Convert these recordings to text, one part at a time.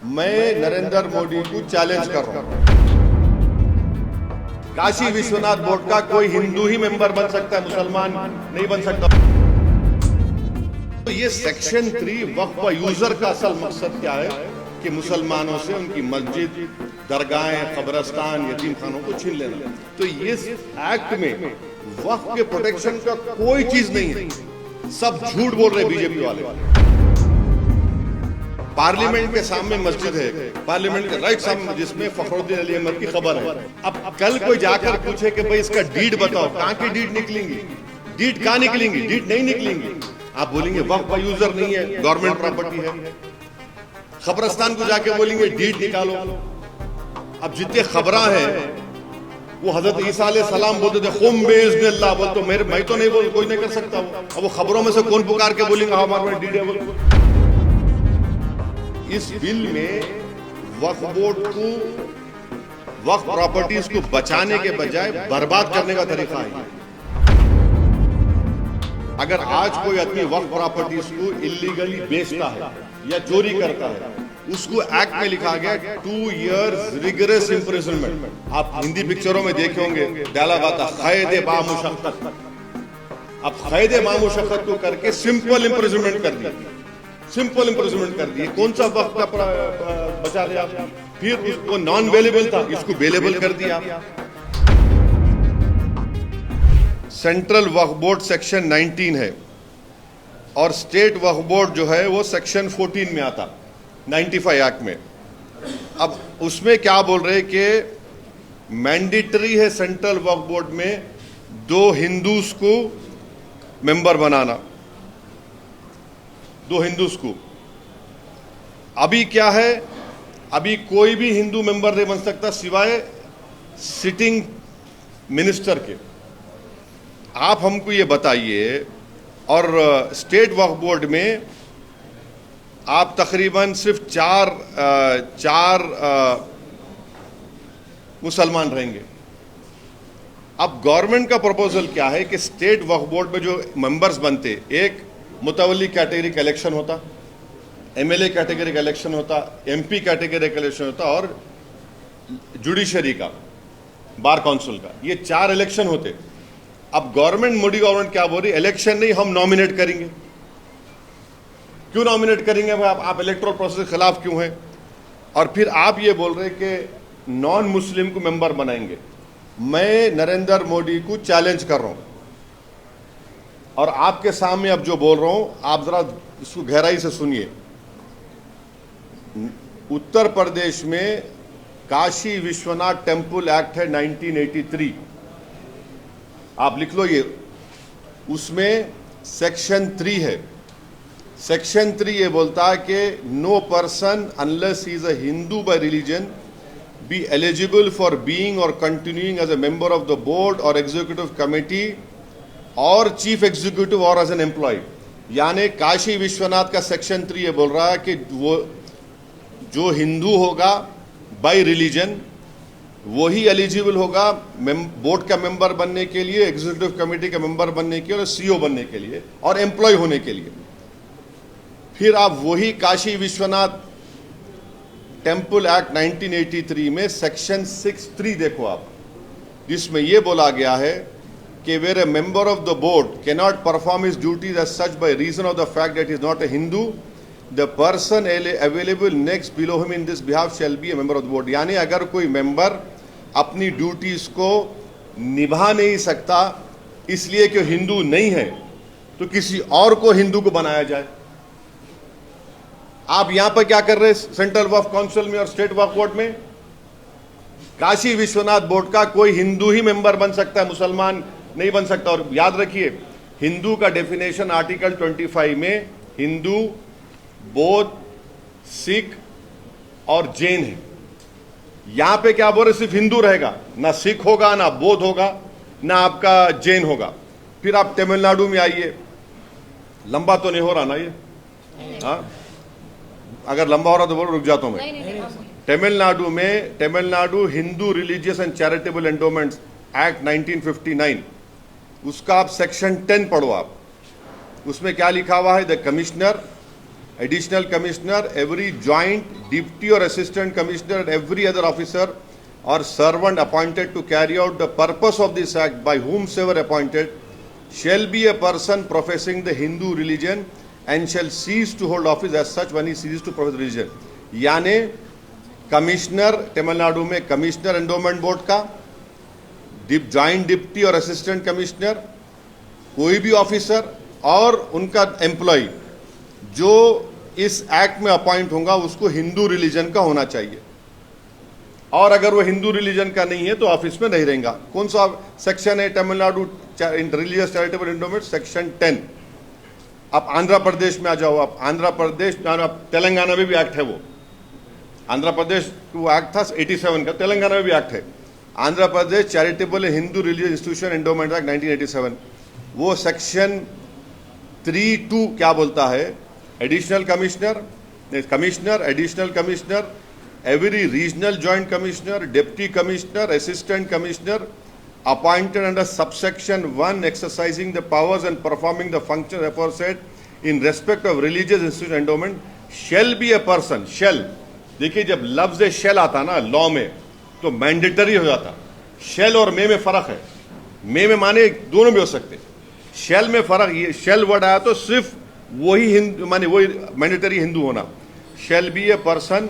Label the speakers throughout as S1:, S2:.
S1: मैं नरेंद्र मोदी को चैलेंज कर रहा हूं। काशी विश्वनाथ बोर्ड का कोई हिंदू ही मेंबर बन सकता है, मुसलमान नहीं बन सकता। तो ये सेक्शन 3 वक्फ यूजर का असल मकसद क्या है कि मुसलमानों से उनकी मस्जिद, दरगाहें, कब्रिस्तान, यतीम खानों को छीन लेना। तो ये एक्ट में वक्फ के प्रोटेक्शन का कोई चीज नहीं है, सब झूठ बोल रहे बीजेपी वाले। पार्लियामेंट के सामने मस्जिद है, पार्लियामेंट के राइट सामने, जिसमें फखरुद्दीन अली अहमद की खबर है। अब कल कोई जाकर पूछे कि भाई इसका डीड बताओ, कहां की डीड निकलेंगी? डीड कहां निकलेंगी? डीड नहीं निकलेंगी। आप बोलेंगे वक्फ यूजर नहीं है, गवर्नमेंट प्रॉपर्टी है। खबरस्तान को जाके बोलेंगे डीड निकालो। अब जितने खबरा है वो हजरत ईसा अलैहिस्सलाम बोलते थे खुम बिइज़्निल्लाह, बोल तो मैं तो नहीं बोल, कोई नहीं कर सकता। अब वो खबरों में से कौन पुकार के बोलेंगे हमारे में डीड है बोल। इस बिल में वक्फ बोर्ड को, वक्फ प्रॉपर्टीज को बचाने के बजाय बर्बाद करने का तरीका है। अगर आज कोई आदमी वक्फ प्रॉपर्टीज को इलीगली बेचता है या चोरी करता है, उसको एक्ट में लिखा गया 2 years रिगरस इम्प्रिजनमेंट। आप हिंदी पिक्चरों में देखे होंगे, डायलॉग आता क़ैद बामुशक्क़त। अब क़ैद बामुशक्क़त को करके सिंपल इम्प्रिजनमेंट कर दिया, सिंपल इम्प्रिजनमेंट कर दिए। कौन सा वक्त का बचा लिया? फिर उसको नॉन वेलेबल था, इसको वेलेबल कर दिया। सेंट्रल वक्फ बोर्ड सेक्शन 19 है और स्टेट वक्फ बोर्ड जो है वो सेक्शन 14 में आता, 95 एक्ट में। अब उसमें क्या बोल रहे कि मैंडेटरी है सेंट्रल वक्फ बोर्ड में 2 हिंदूज को मेंबर बनाना, 2 हिंदूज को। अभी क्या है, अभी कोई भी हिंदू मेंबर नहीं बन सकता सिवाय सिटिंग मिनिस्टर के। आप हमको ये बताइए, और स्टेट वक्फ बोर्ड में आप तकरीबन सिर्फ चार मुसलमान रहेंगे। अब गवर्नमेंट का प्रपोजल क्या है कि स्टेट वक्फ बोर्ड में जो मेंबर्स बनते, एक मुतवल्ली कैटेगरी का इलेक्शन होता, एमएलए कैटेगरी का इलेक्शन होता, एमपी कैटेगरी का इलेक्शन होता और जुडिशरी का, बार काउंसिल का, ये 4 इलेक्शन होते। अब गवर्नमेंट, मोदी गवर्नमेंट क्या बोल रही, इलेक्शन नहीं, हम नॉमिनेट करेंगे। क्यों नॉमिनेट करेंगे? आप इलेक्टोरल प्रोसेस के खिलाफ क्यों हैं? और फिर आप ये बोल रहे कि नॉन मुस्लिम को मेंबर बनाएंगे। मैं नरेंद्र मोदी को चैलेंज कर रहा हूं और आपके सामने अब जो बोल रहा हूं, आप जरा इसको गहराई से सुनिए। उत्तर प्रदेश में काशी विश्वनाथ टेम्पल एक्ट है 1983, आप लिख लो ये। उसमें सेक्शन 3 है। सेक्शन 3 ये बोलता है कि no person unless he is a Hindu by religion be eligible for being और continuing as a member of the board और एग्जीक्यूटिव कमेटी और चीफ एग्जीक्यूटिव और एज एन एम्प्लॉय। यानी काशी विश्वनाथ का सेक्शन 3 ये बोल रहा है कि वो जो हिंदू होगा बाय रिलीजन वही एलिजिबल होगा बोर्ड का मेंबर बनने के लिए, एग्जीक्यूटिव कमेटी का मेंबर बनने के लिए, सीईओ बनने के लिए और एम्प्लॉय होने के लिए। फिर आप वही काशी विश्वनाथ टेम्पल एक्ट 1983 में सेक्शन 6(3) देखो आप, जिसमें यह बोला गया है कि where a member of the board can not perform his duties as such by reason of the fact that is not a Hindu, the person available next below him in this behalf shall be a member of the board. यानी अगर कोई member अपनी duties को निभा नहीं सकता इसलिए कि हिंदू नहीं है, तो किसी और को हिंदू को बनाया जाए। आप यहां पर क्या कर रहे हैं सेंट्रल वक्फ काउंसिल में और स्टेट वक्फ बोर्ड में? काशी विश्वनाथ बोर्ड का कोई हिंदू ही मेंबर बन सकता है, मुसलमान नहीं बन सकता। और याद रखिए, हिंदू का डेफिनेशन आर्टिकल 25 में हिंदू, बौद्ध, सिख और जैन है। यहां पे क्या बोल रहे, सिर्फ हिंदू रहेगा, ना सिख होगा, ना बौद्ध होगा, ना आपका जैन होगा। फिर आप तमिलनाडु में आइए, लंबा तो नहीं हो रहा ना ये? हाँ, अगर लंबा हो रहा तो बोलो, रुक जाता हूं मैं। तमिलनाडु में, Tamil Nadu Hindu religious and charitable endowments act 1959, उसका आप सेक्शन 10 पढ़ो आप। उसमें क्या लिखा हुआ है, the commissioner additional commissioner, every joint deputy or assistant commissioner, and every other officer or servant appointed to carry out the purpose of this act by whomsoever appointed shall be a person professing the Hindu religion and shall cease to hold office as such when he ceases to profess religion. यानी commissioner, Tamil Nadu में commissioner endowment board का, joint deputy और assistant commissioner, कोई भी officer और उनका employ जो इस एक्ट में अपॉइंट होगा उसको हिंदू रिलीजन का होना चाहिए, और अगर वो हिंदू रिलीजन का नहीं है तो ऑफिस में नहीं रहेगा। कौन सा सेक्शन है Tamil Nadu religious charitable endowment? Section 10। आप आंध्र प्रदेश में आ जाओ, आप आंध्र प्रदेश, तेलंगाना में भी एक्ट है वो। आंध्र प्रदेश को एक्ट था 87 का, तेलंगाना में भी एक्ट है। Andhra Pradesh charitable Hindu religious institution endowment act 1987, वो सेक्शन 3(2) क्या बोलता है? Additional commissioner, additional commissioner, every regional joint commissioner, deputy commissioner, assistant commissioner appointed under subsection 1 exercising the powers and performing the functions aforesaid in respect of religious institution endowment shall be a person, shall, देखिए जब लफ्ज shall आता ना law में तो mandatory हो जाता। shall और में फर्क है। में माने दोनों में हो सकते, shall में फर्क, ये shall वर्ड आया तो सिर्फ वही हिंदू माने वही मैंडेटरी हिंदू होना। shall be a person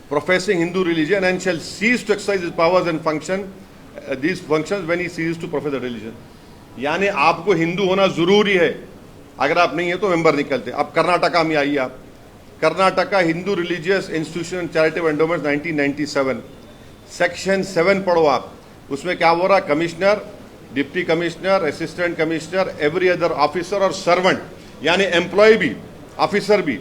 S1: professing Hindu religion and shall cease to exercise his powers and these functions when he ceases to profess the religion। यानी आपको हिंदू होना जरूरी है, अगर आप नहीं है तो मेंबर निकलते। अब कर्नाटका में आइए आप, Karnataka Hindu religious institution charitable endowment 1997 section 7 पढ़ो आप, उसमें क्या हो रहा? Commissioner, deputy commissioner, assistant commissioner, every other officer और सर्वेंट, यानी एम्प्लॉय भी ऑफिसर भी,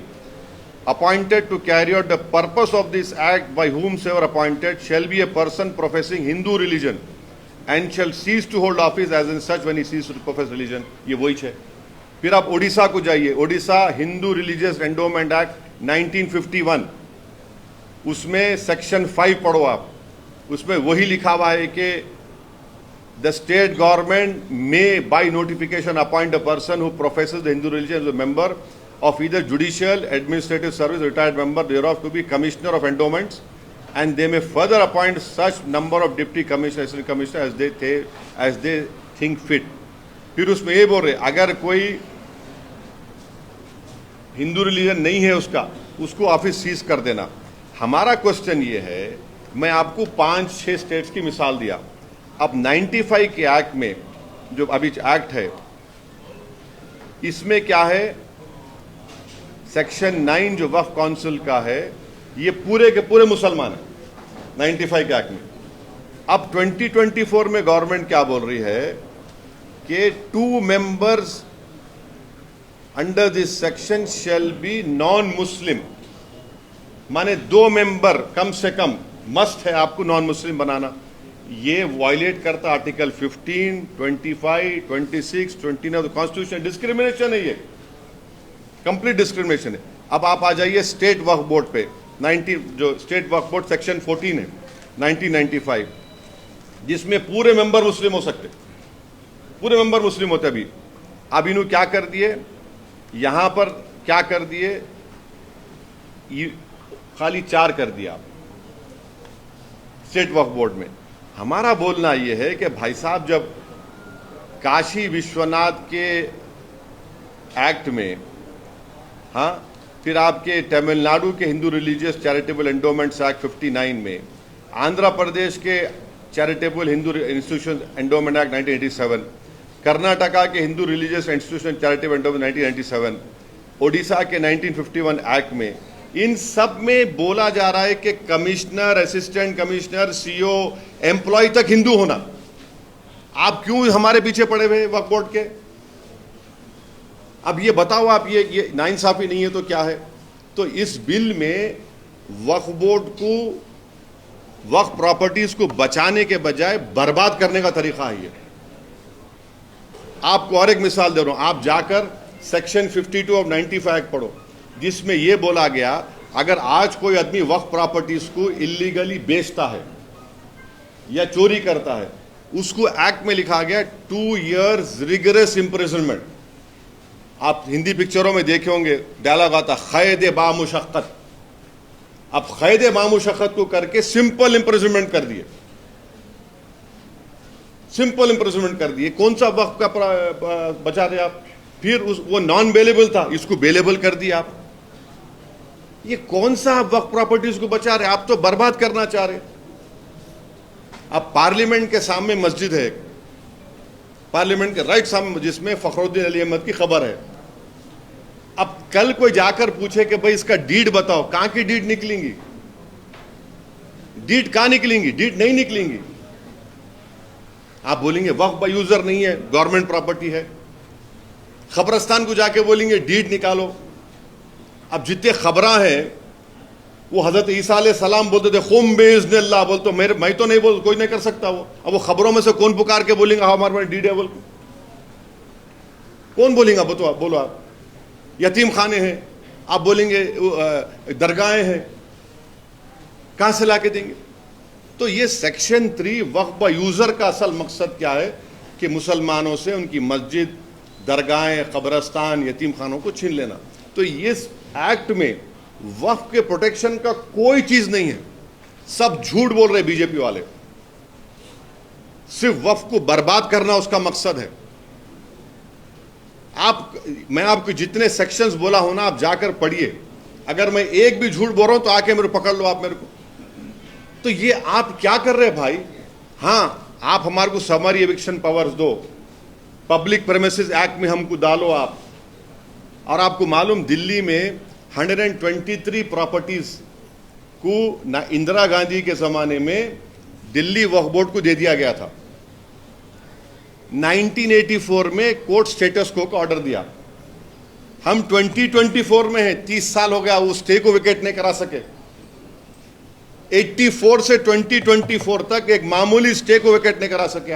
S1: appointed to carry out the purpose of this act by whomsoever appointed shall be a person professing Hindu religion and shall cease to hold office as in such when he ceases to profess religion। ये वही है। फिर आप ओडिशा को जाइए, Odisha Hindu religious endowment act 1951, उसमें section 5 पढ़ो आप, उसमें वही लिखा हुआ है कि the state government may by notification appoint a person who professes the Hindu religion as a member of either judicial, administrative service, retired member thereof to be commissioner of endowments, and they may further appoint such number of deputy commissioners, assistant commissioners as they think fit। फिर उसमें ये बोल रहे अगर कोई Hindu religion नहीं है उसको ऑफिस सीज कर देना। हमारा क्वेश्चन ये है, मैं आपको 5-6 स्टेट्स की मिसाल दिया। अब 95 के एक्ट में जो अभी एक्ट है, इसमें क्या है? सेक्शन 9 जो वक्फ काउंसिल का है, ये पूरे के पूरे मुसलमान है 95 के एक्ट में। अब 2024 में गवर्नमेंट क्या बोल रही है कि 2 members under this section shall be non Muslim, माने 2 मेंबर कम से कम मस्ट है आपको नॉन मुस्लिम बनाना। ये वायलेट करता आर्टिकल 15, 25, 26, 29 कॉन्स्टिट्यूशन। डिस्क्रिमिनेशन है, ये कंप्लीट डिस्क्रिमिनेशन है। अब आप आ जाइए स्टेट वक्फ बोर्ड पे, 90 जो स्टेट वक्फ बोर्ड सेक्शन 14 है 1995, जिसमें पूरे मेंबर मुस्लिम हो सकते, पूरे मेंबर मुस्लिम होते। अभी इन्होंने क्या कर दिए, यहां पर क्या कर दिए, खाली 4 कर दिया स्टेट वक्फ बोर्ड में। हमारा बोलना यह है कि भाई साहब, जब काशी विश्वनाथ के एक्ट में, हाँ, फिर आपके तमिलनाडु के Hindu religious charitable endowments act 59 में, आंध्र प्रदेश के charitable Hindu institution endowment act 1987, Karnataka के Hindu religious institution charitable endowment 1997, Odisha के 1951 एक्ट में, इन सब में बोला जा रहा है कि commissioner, assistant commissioner, CO, employ तक हिंदू होना। आप क्यों हमारे पीछे पड़े हुए वक्फ बोर्ड के? अब ये बताओ आप, ये नाइंसाफी नहीं है तो क्या है? तो इस बिल में वक्फ बोर्ड को, वक्फ प्रॉपर्टीज को बचाने के बजाय बर्बाद करने का तरीका है ये। आपको और एक मिसाल दे रहा हूं, आप जाकर सेक्शन 52 ऑफ 95 एक्ट पढ़ो, जिसमें यह बोला गया अगर आज कोई आदमी वक्फ प्रॉपर्टीज को इलीगली बेचता है या चोरी करता है, उसको एक्ट में लिखा गया 2 years रिगरस इंप्रिजनमेंट। आप हिंदी पिक्चरों में देखे होंगे, डायलॉग आता क़ैद बामुशक्क़त। अब क़ैद बामुशक्क़त को करके सिंपल इम्प्रिजनमेंट कर दिए, सिंपल इम्प्रिजनमेंट कर दिए। कौन सा वक्त का बचा रहे आप? फिर वो नॉन बेलेबल था, इसको बेलेबल कर दिया आप। ये कौन सा वक्त प्रॉपर्टीज को बचा रहे? आप तो बर्बाद करना चाह रहे। अब पार्लियामेंट के सामने मस्जिद है, पार्लियामेंट के राइट सामने, जिसमें फखरुद्दीन अली अहमद की खबर है। अब कल कोई जाकर पूछे कि भाई इसका डीड बताओ, कहां की डीड निकलेंगी? डीड कहां निकलेंगी? डीड नहीं निकलेंगी। आप बोलेंगे वक्फ बाय यूजर नहीं है, गवर्नमेंट प्रॉपर्टी है। खबरस्तान को जाके बोलेंगे डीड निकालो। अब जितने खबरां हैं, वो हजरत ईसा अलैहिस्सलाम बोलते थे खुम बिइज़्निल्लाह, बोल तो मैं तो नहीं बोल, कोई नहीं कर सकता वो। अब वो खबरों में से कौन पुकार के बोलेंगे हाँ हमारे पास डीड है? बोल कौन बोलेंगे? बोलो आप। यतीम खाने हैं, आप बोलेंगे दरगाहें हैं, कहां से ला के देंगे? तो ये सेक्शन 3 वक्फ बाय यूजर का असल मकसद क्या है कि मुसलमानों से उनकी मस्जिद, दरगाहें, कब्रस्तान, यतीम खानों को छीन लेना। तो ये एक्ट में वक्फ के प्रोटेक्शन का कोई चीज नहीं है। सब झूठ बोल रहे बीजेपी वाले। सिर्फ वक्फ को बर्बाद करना उसका मकसद है। मैं आपको जितने सेक्शंस बोला हूं ना, आप जाकर पढ़िए। अगर मैं एक भी झूठ बोल रहा हूं तो आके मेरे पकड़ लो आप मेरे को। तो ये आप क्या कर रहे हैं भाई? हां, आप हमारे को समरी एविक्शन पावर्स दो, पब्लिक प्रेमिसेस एक्ट में हमको डालो आप। और आपको मालूम, दिल्ली में 123 प्रॉपर्टीज को ना इंदिरा गांधी के जमाने में दिल्ली वक्फ बोर्ड को दे दिया गया था। 1984 में कोर्ट स्टेटस को का ऑर्डर दिया। हम 2024 में हैं, 30 साल हो गया, उस स्टे को विकेट नहीं करा सके। 84 से 2024 तक एक मामूली स्टे को विकेट नहीं करा सके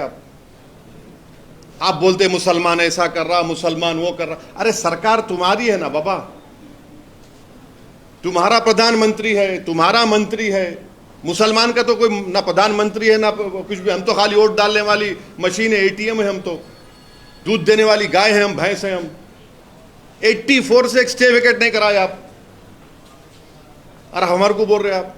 S1: आप बोलते मुसलमान ऐसा कर रहा, मुसलमान वो कर रहा। अरे सरकार तुम्हारी है ना बाबा, तुम्हारा प्रधानमंत्री है, तुम्हारा मंत्री है। मुसलमान का तो कोई ना प्रधानमंत्री है ना कुछ भी। हम तो खाली वोट डालने वाली मशीन है, एटीएम है। हम तो दूध देने वाली गाय है, हम भैंस हैं। हम 84 से एक स्टे विकेट नहीं कराए आप, और हमारे को बोल रहे आप।